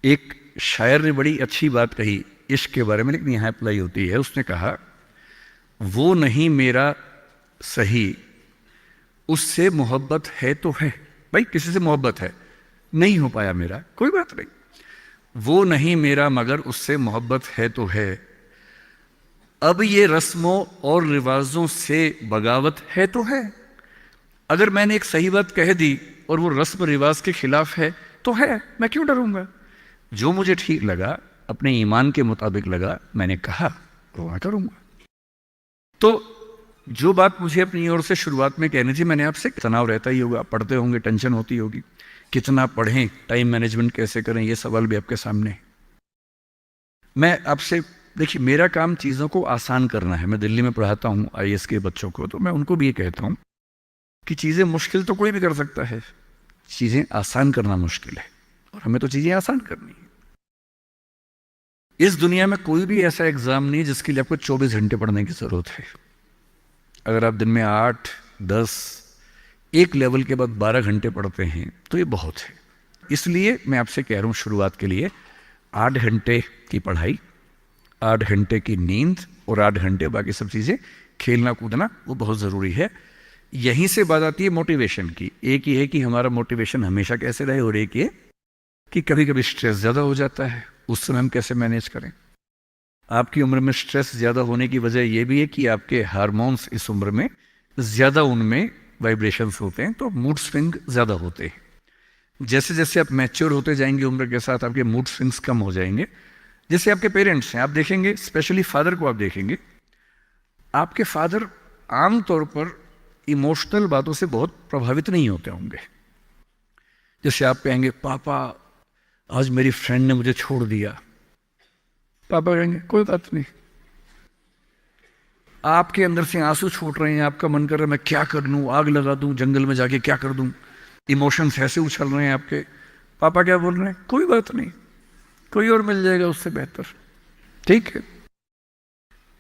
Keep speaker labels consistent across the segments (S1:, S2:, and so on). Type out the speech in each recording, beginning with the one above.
S1: एक शायर ने बड़ी अच्छी बात कही इश्क के बारे में, लेकिन यहाँ अप्लाई होती है। उसने कहा, वो नहीं मेरा सही, उससे मोहब्बत है तो है। भाई किसी से मोहब्बत है, नहीं हो पाया मेरा, कोई बात नहीं। वो नहीं मेरा मगर उससे मोहब्बत है तो है। अब ये रस्मों और रिवाजों से बगावत है तो है। अगर मैंने एक सही बात कह दी और वो रस्म रिवाज के खिलाफ है तो है, मैं क्यों डरूंगा। जो मुझे ठीक लगा, अपने ईमान के मुताबिक लगा, मैंने कहा तो मैं करूंगा। तो जो बात मुझे अपनी ओर से शुरुआत में कहनी थी, मैंने आपसे, तनाव रहता ही होगा, पढ़ते होंगे, टेंशन होती होगी, कितना पढ़ें, टाइम मैनेजमेंट कैसे करें, ये सवाल भी आपके सामने। मैं आपसे, देखिए मेरा काम चीज़ों को आसान करना है। मैं दिल्ली में पढ़ाता हूँ आईएएस के बच्चों को, तो मैं उनको भी ये कहता हूँ कि चीज़ें मुश्किल तो कोई भी कर सकता है, चीज़ें आसान करना मुश्किल है, और हमें तो चीज़ें आसान करनी है। इस दुनिया में कोई भी ऐसा एग्ज़ाम नहीं जिसके लिए आपको 24 घंटे पढ़ने की ज़रूरत है। अगर आप दिन में 8, 10, एक लेवल के बाद 12 घंटे पढ़ते हैं तो ये बहुत है। इसलिए मैं आपसे कह रहा हूँ, शुरुआत के लिए 8 घंटे की पढ़ाई, 8 घंटे की नींद और 8 घंटे बाकी सब चीज़ें, खेलना कूदना, वो बहुत ज़रूरी है। यहीं से बात आती है मोटिवेशन की। एक ही है कि हमारा मोटिवेशन हमेशा कैसे रहे, और एक ये कि कभी कभी स्ट्रेस ज़्यादा हो जाता है, उस समय हम कैसे मैनेज करें। आपकी उम्र में स्ट्रेस ज़्यादा होने की वजह यह भी है कि आपके हार्मोन्स इस उम्र में ज़्यादा, उनमें वाइब्रेशंस होते हैं, तो मूड स्विंग ज़्यादा होते हैं। जैसे जैसे आप मैच्योर होते जाएंगे उम्र के साथ, आपके मूड स्विंग्स कम हो जाएंगे। जैसे आपके पेरेंट्स हैं, आप देखेंगे, स्पेशली फादर को आप देखेंगे, आपके फादर आमतौर पर इमोशनल बातों से बहुत प्रभावित नहीं होते होंगे। जैसे आप कहेंगे, पापा आज मेरी फ्रेंड ने मुझे छोड़ दिया, पापा कहेंगे कोई बात नहीं। आपके अंदर से आंसू छूट रहे हैं, आपका मन कर रहा है मैं क्या कर लूं, आग लगा दूं, जंगल में जाके क्या कर दूं, इमोशंस ऐसे उछल रहे हैं आपके, पापा क्या बोल रहे हैं, कोई बात नहीं, कोई और मिल जाएगा उससे बेहतर, ठीक है।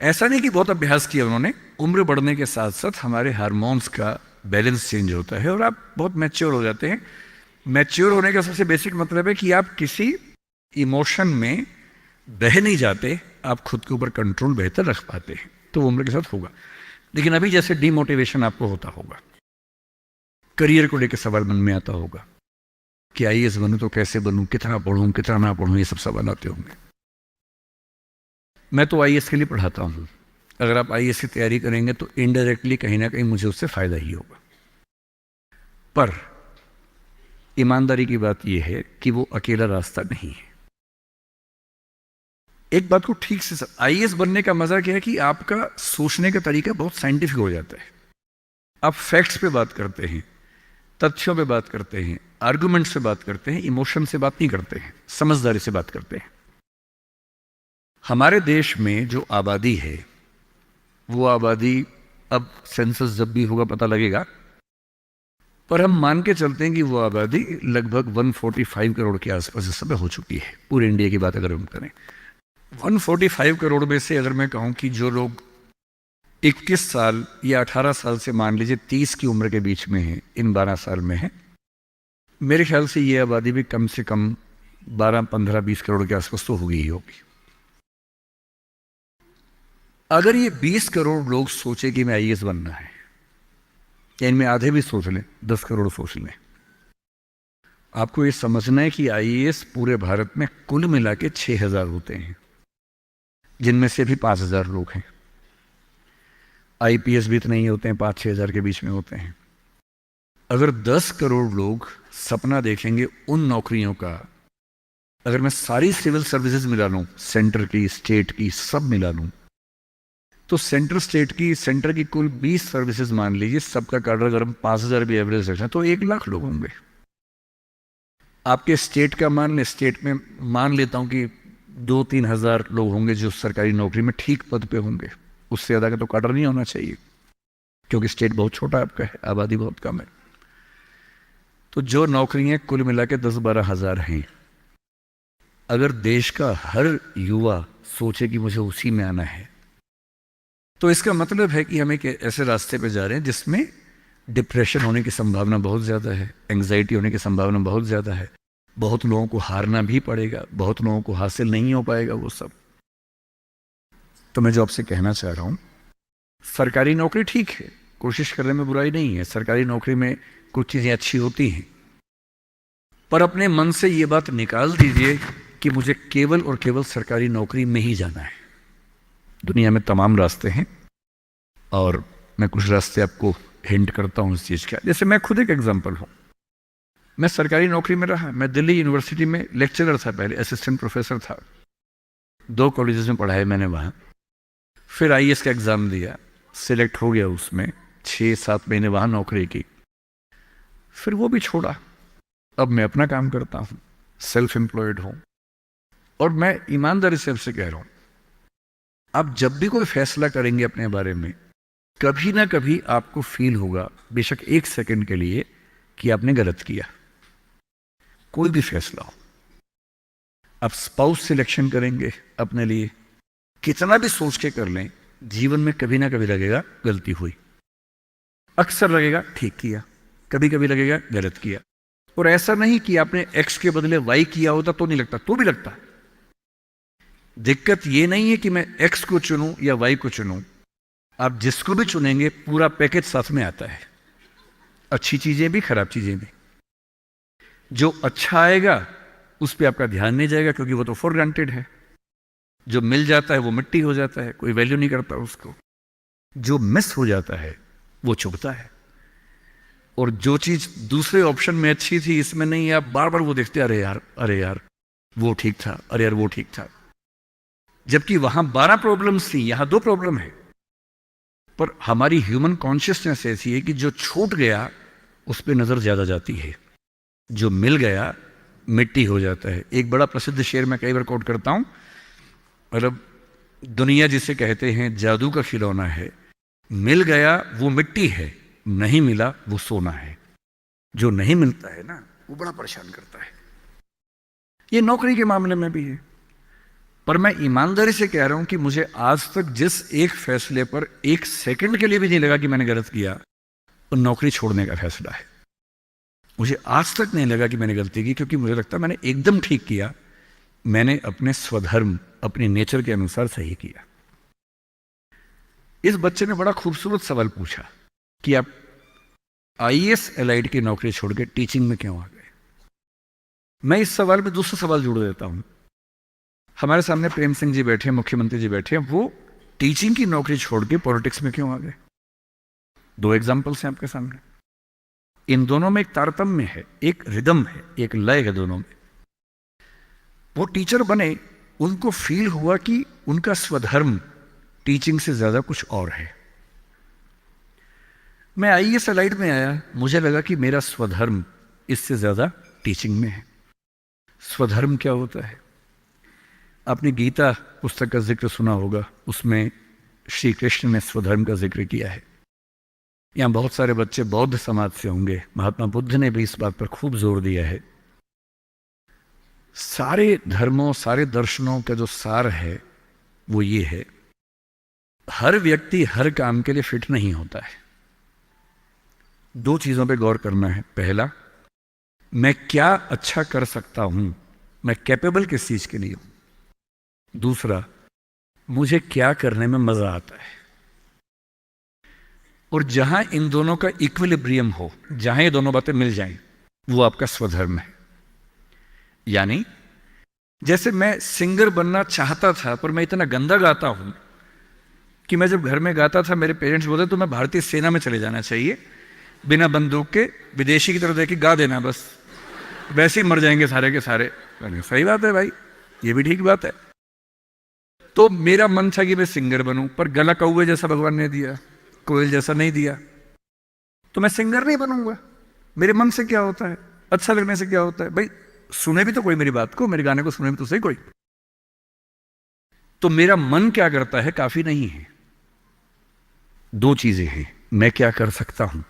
S1: ऐसा नहीं कि बहुत अभ्यास किया उन्होंने, उम्र बढ़ने के साथ साथ हमारे हार्मोन्स का बैलेंस चेंज होता है और आप बहुत मैच्योर हो जाते हैं। मैच्योर होने का सबसे बेसिक मतलब है कि आप किसी इमोशन में बह नहीं जाते, आप खुद के ऊपर कंट्रोल बेहतर रख पाते हैं, तो उम्र के साथ होगा। लेकिन अभी जैसे डिमोटिवेशन आपको होता होगा, करियर को लेकर सवाल मन में आता होगा कि आईएएस बनूं तो कैसे बनूं, कितना पढ़ूं, कितना ना पढ़ूं, ये सब सवाल आते होंगे। मैं तो आईएएस के लिए पढ़ाता हूं। अगर आप आईएएस की तैयारी करेंगे तो इनडायरेक्टली कहीं ना कहीं मुझे उससे फायदा ही होगा। पर ईमानदारी की बात यह है कि वो अकेला रास्ता नहीं है। एक बात को ठीक से, आईएएस बनने का मजा क्या है कि आपका सोचने का तरीका बहुत साइंटिफिक हो जाता है। आप फैक्ट्स पे बात करते हैं, तथ्यों पे बात करते हैं, आर्गुमेंट से बात करते हैं, इमोशन से बात नहीं करते हैं, समझदारी से बात करते हैं। हमारे देश में जो आबादी है, वो आबादी, अब सेंसस जब भी होगा पता लगेगा, पर हम मान के चलते हैं कि वो आबादी लगभग 145 करोड़ के आसपास इस समय हो चुकी है, पूरे इंडिया की बात अगर हम करें। 145 करोड़ में से अगर मैं कहूं कि जो लोग 21 साल या 18 साल से मान लीजिए 30 की उम्र के बीच में है, इन 12 साल में है, मेरे ख्याल से ये आबादी भी कम से कम 12, 15, 20 करोड़ के आसपास तो होगी ही होगी। अगर ये 20 करोड़ लोग सोचे कि मैं आईएएस बनना है, या इनमें आधे भी सोच लें, 10 करोड़ सोच लें, आपको ये समझना है कि आईएएस पूरे भारत में कुल मिला के 6000 होते हैं, जिनमें से भी 5000 लोग हैं। आईपीएस भी इतने ही होते हैं, 5-6 हजार के बीच में होते हैं। अगर 10 करोड़ लोग सपना देखेंगे उन नौकरियों का, अगर मैं सारी सिविल सर्विसेज मिला लूं, सेंटर की, स्टेट की, सब मिला लूं, तो सेंटर की कुल 20 सर्विसेज मान लीजिए, सबका कार्डर अगर हम 5000 भी एवरेज रखें तो 1 लाख लोग होंगे। आपके स्टेट का मान लें, स्टेट में मान लेता हूं कि 2-3 हजार लोग होंगे जो सरकारी नौकरी में ठीक पद पे होंगे, उससे ज़्यादा का तो कार्डर नहीं होना चाहिए, क्योंकि स्टेट बहुत छोटा आपका है, आबादी बहुत कम है। तो जो नौकरियां कुल मिला के 10-12 हजार हैं, अगर देश का हर युवा सोचे कि मुझे उसी में आना है, तो इसका मतलब है कि हम एक ऐसे रास्ते पे जा रहे हैं जिसमें डिप्रेशन होने की संभावना बहुत ज़्यादा है, एंग्जाइटी होने की संभावना बहुत ज़्यादा है, बहुत लोगों को हारना भी पड़ेगा, बहुत लोगों को हासिल नहीं हो पाएगा वो सब। तो मैं जो आपसे कहना चाह रहा हूं, सरकारी नौकरी ठीक है, कोशिश करने में बुराई नहीं है, सरकारी नौकरी में कुछ चीजें अच्छी होती हैं, पर अपने मन से ये बात निकाल दीजिए कि मुझे केवल और केवल सरकारी नौकरी में ही जाना है। दुनिया में तमाम रास्ते हैं और मैं कुछ रास्ते आपको हिंट करता हूं इस चीज का। जैसे मैं खुद एक एग्जांपल हूं, मैं सरकारी नौकरी में रहा, मैं दिल्ली यूनिवर्सिटी में लेक्चरर था, पहले असिस्टेंट प्रोफेसर था, 2 कॉलेजेस में पढ़ाया मैंने वहां। फिर आईएएस का एग्जाम दिया, सिलेक्ट हो गया, उसमें 6-7 महीने वहां नौकरी की, फिर वो भी छोड़ा। अब मैं अपना काम करता हूं, सेल्फ एम्प्लॉयड हूं। और मैं ईमानदारी से आपसे कह रहा हूं, आप जब भी कोई फैसला करेंगे अपने बारे में, कभी ना कभी आपको फील होगा, बेशक 1 सेकंड के लिए, कि आपने गलत किया। कोई भी फैसला हो, आप स्पाउस सिलेक्शन करेंगे अपने लिए, कितना भी सोच के कर लें, जीवन में कभी ना कभी लगेगा गलती हुई, अक्सर लगेगा ठीक किया, कभी कभी लगेगा गलत किया। और ऐसा नहीं कि आपने एक्स के बदले वाई किया होता तो नहीं लगता, तो भी लगता। दिक्कत ये नहीं है कि मैं एक्स को चुनूं या वाई को चुनूं, आप जिसको भी चुनेंगे पूरा पैकेज साथ में आता है, अच्छी चीजें भी खराब चीजें भी। जो अच्छा आएगा उस पर आपका ध्यान नहीं जाएगा, क्योंकि वो तो फॉर ग्रांटेड है। जो मिल जाता है वो मिट्टी हो जाता है, कोई वैल्यू नहीं करता उसको। जो मिस हो जाता है वो चुभता है। और जो चीज दूसरे ऑप्शन में अच्छी थी, इसमें नहीं, आप बार बार वो देखते, अरे यार, अरे यार वो ठीक था, अरे यार वो ठीक था। जबकि वहां 12 प्रॉब्लम्स थी, यहां 2 प्रॉब्लम है। पर हमारी ह्यूमन कॉन्शियसनेस ऐसी है कि जो छूट गया उस पर नजर ज्यादा जाती है, जो मिल गया मिट्टी हो जाता है। एक बड़ा प्रसिद्ध शेर मैं कई बार कोट करता हूं, मतलब दुनिया जिसे कहते हैं जादू का खिलौना है, मिल गया वो मिट्टी है, नहीं मिला वो सोना है। जो नहीं मिलता है ना, वो बड़ा परेशान करता है। ये नौकरी के मामले में भी है। पर मैं ईमानदारी से कह रहा हूं कि मुझे आज तक जिस एक फैसले पर 1 सेकंड के लिए भी नहीं लगा कि मैंने गलत किया, वो नौकरी छोड़ने का फैसला है। मुझे आज तक नहीं लगा कि मैंने गलती की, क्योंकि मुझे लगता मैंने एकदम ठीक किया। मैंने अपने स्वधर्म, अपने नेचर के अनुसार सही किया। इस बच्चे ने बड़ा खूबसूरत सवाल पूछा कि आप आईएएस एलाइड की नौकरी छोड़ के टीचिंग में क्यों आ गए। मैं इस सवाल में दूसरा सवाल जोड़ देता हूं। हमारे सामने प्रेम सिंह जी बैठे, मुख्यमंत्री जी बैठे, वो टीचिंग की नौकरी छोड़ के पॉलिटिक्स में क्यों आ गए। 2 एग्जाम्पल्स हैं आपके सामने। इन दोनों में एक तारतम्य है, एक रिदम है, एक लय है दोनों में। वो टीचर बने, उनको फील हुआ कि उनका स्वधर्म टीचिंग से ज्यादा कुछ और है। मैं आईएएस एलाइड में आया, मुझे लगा कि मेरा स्वधर्म इससे ज्यादा टीचिंग में है। स्वधर्म क्या होता है? आपने गीता पुस्तक का जिक्र सुना होगा, उसमें श्री कृष्ण ने स्वधर्म का जिक्र किया है। यहां बहुत सारे बच्चे बौद्ध समाज से होंगे, महात्मा बुद्ध ने भी इस बात पर खूब जोर दिया है। सारे धर्मों, सारे दर्शनों का जो सार है वो ये है, हर व्यक्ति हर काम के लिए फिट नहीं होता है। 2 चीजों पे गौर करना है। पहला, मैं क्या अच्छा कर सकता हूं, मैं कैपेबल किस चीज के लिए हूं। दूसरा, मुझे क्या करने में मजा आता है। और जहां इन दोनों का इक्विलिब्रियम हो, जहां ये दोनों बातें मिल जाएं, वो आपका स्वधर्म है। यानी जैसे मैं सिंगर बनना चाहता था, पर मैं इतना गंदा गाता हूं कि मैं जब घर में गाता था, मेरे पेरेंट्स बोलते तो मैं भारतीय सेना में चले जाना चाहिए, बिना बंदूक के विदेशी की तरफ देख के गा देना, बस वैसे ही मर जाएंगे सारे के सारे। सही बात है भाई, ये भी ठीक बात है। तो मेरा मन था कि मैं सिंगर बनूं, पर गला कौवे जैसा भगवान ने दिया, कोयल जैसा नहीं दिया, तो मैं सिंगर नहीं बनूंगा। मेरे मन से क्या होता है, अच्छा लगने से क्या होता है भाई, सुने भी तो कोई मेरी बात को, मेरे गाने को सुने भी तो सही कोई। तो मेरा मन क्या करता है काफी नहीं है। 2 चीजें हैं, मैं क्या कर सकता हूं।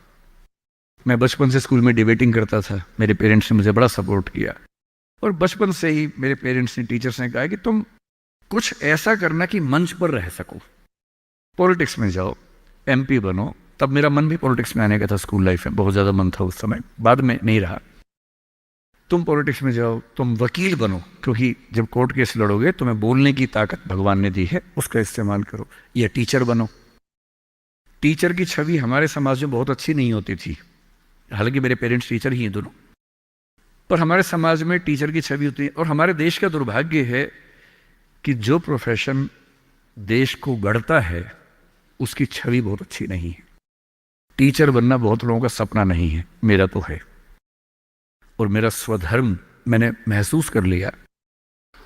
S1: मैं बचपन से स्कूल में डिबेटिंग करता था, मेरे पेरेंट्स ने मुझे बड़ा सपोर्ट किया, और बचपन से ही मेरे पेरेंट्स ने, टीचर्स ने कहा कि तुम कुछ ऐसा करना कि मंच पर रह सको, पॉलिटिक्स में जाओ, एमपी बनो। तब मेरा मन भी पॉलिटिक्स में आने का था, स्कूल लाइफ में बहुत ज्यादा मन था उस समय, बाद में नहीं रहा। तुम पॉलिटिक्स में जाओ, तुम वकील बनो, क्योंकि जब कोर्ट केस लड़ोगे तुम्हें बोलने की ताकत भगवान ने दी है, उसका इस्तेमाल करो। या टीचर बनो। टीचर की छवि हमारे समाज में बहुत अच्छी नहीं होती थी, हालांकि मेरे पेरेंट्स टीचर ही हैं दोनों, पर हमारे समाज में टीचर की छवि होती है। और हमारे देश का दुर्भाग्य है कि जो प्रोफेशन देश को गढ़ता है उसकी छवि बहुत अच्छी नहीं है। टीचर बनना बहुत लोगों का सपना नहीं है, मेरा तो है। और मेरा स्वधर्म, मैंने महसूस कर लिया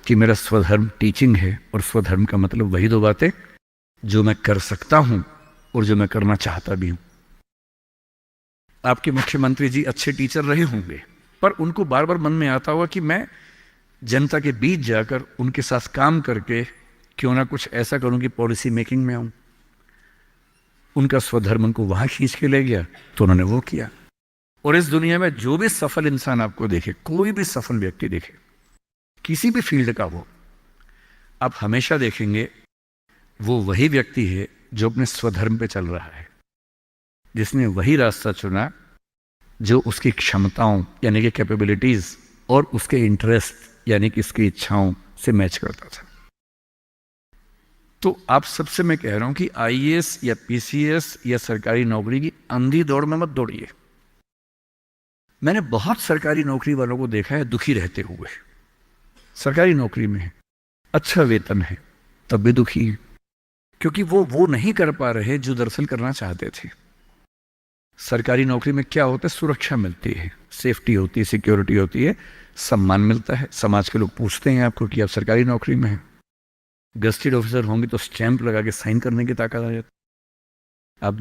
S1: कि मेरा स्वधर्म टीचिंग है। और स्वधर्म का मतलब वही दो बातें जो मैं कर सकता हूं और जो मैं करना चाहता भी हूं। आपके मुख्यमंत्री जी अच्छे टीचर रहे होंगे, पर उनको बार बार मन में आता होगा कि मैं जनता के बीच जाकर उनके साथ काम करके क्यों ना कुछ ऐसा करूं कि पॉलिसी मेकिंग में आऊं। उनका स्वधर्म उनको वहां खींच के ले गया, तो उन्होंने वो किया। और इस दुनिया में जो भी सफल इंसान आपको देखे, कोई भी सफल व्यक्ति देखे, किसी भी फील्ड का हो, आप हमेशा देखेंगे वो वही व्यक्ति है जो अपने स्वधर्म पे चल रहा है, जिसने वही रास्ता चुना जो उसकी क्षमताओं यानी कि कैपेबिलिटीज और उसके इंटरेस्ट यानी कि उसकी इच्छाओं से मैच करता था। तो आप सबसे मैं कह रहा हूं कि आईएएस या पीसीएस या सरकारी नौकरी की अंधी दौड़ में मत दौड़िए। मैंने बहुत सरकारी नौकरी वालों को देखा है दुखी रहते हुए। सरकारी नौकरी में अच्छा वेतन है तब भी दुखी है, क्योंकि वो नहीं कर पा रहे जो दरअसल करना चाहते थे। सरकारी नौकरी में क्या होता है? सुरक्षा मिलती है, सेफ्टी होती है, सिक्योरिटी होती है, सम्मान मिलता है, समाज के लोग पूछते हैं आपको कि आप सरकारी नौकरी में हैं। गस्टेड ऑफिसर होंगे तो स्टैंप लगा के साइन करने की ताकत आ जाती है। आप